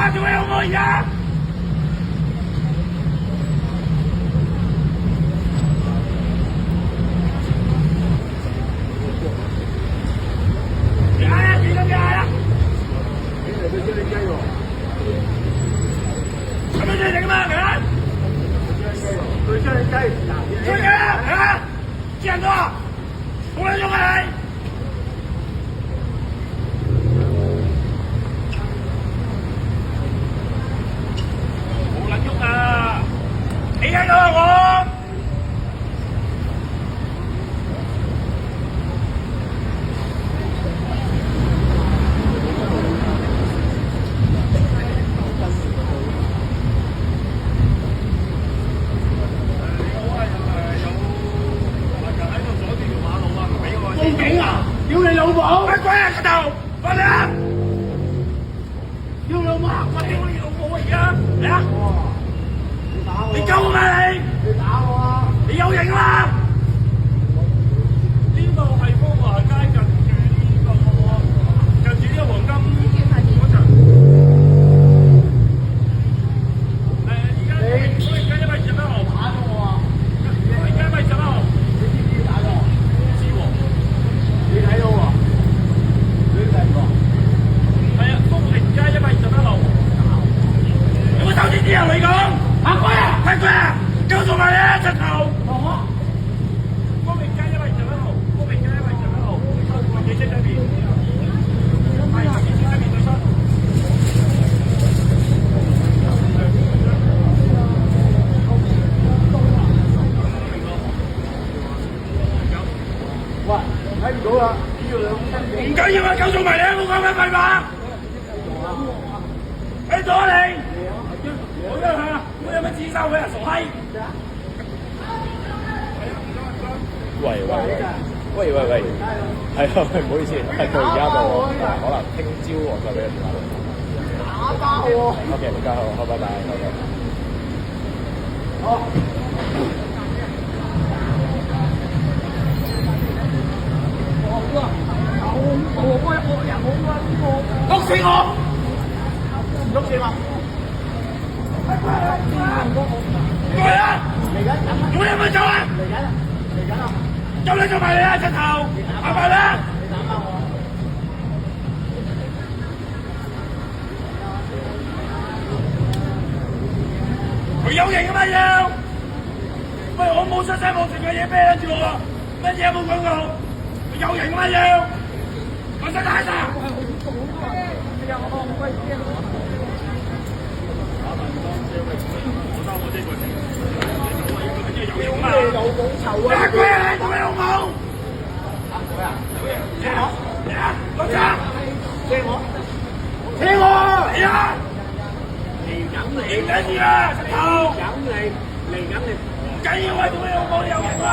啊！做咩有我而家？點解啊？點解啊？你嚟佢燒你雞喎！咁樣你整嘛？係佢燒你雞，燒雞啊！係啊！見多，冇人用啊你！冇撚喐啊！你睇到啊我？屌你老母！乜鬼啊！個頭，快啲啊！屌老母！我屌你老母啊！而家嚟啊！你打我！你救我咩你？你打我啊！你有型啦！呢度係福華街近住呢個黃金嗰層。而家121號打咗我啊！而家121號，你知唔知打咗？唔知喎。你睇到喎？你睇過？係啊，福寧街121號。有冇手指啲啊？你講嚇鬼啊！係鬼啊！救助埋你啊！柒頭！福寧街121號，福寧街121號，你即係邊？係啊，你即係邊對出？喂，睇唔到啦！唔緊要啊，救助埋你啊！冇講緊廢話。你左你，我得下，我有乜指手嘅傻閪？喂，係啊，唔好意思，係佢而家到，可能聽朝我再俾個電話你。打包喎。OK，唔該，好，拜拜。好。碌死我！碌死我！過嚟啊！嚟緊，做咩唔走啊？嚟緊啊！做你做埋你啊！柒頭，打埋啦！你打翻我。佢有型啊嘛要！喂，我冇出聲冇剩嘅嘢啤住我，乜嘢冇講過？有型啊嘛要！我想睇下。你老母臭啊！乜鬼啊！你做咩老母？借我！攞槍！借我！車我！係啊！嚟緊你！緊要啊！柒頭！嚟緊你！唔緊要啊！做咩老母你有型啊？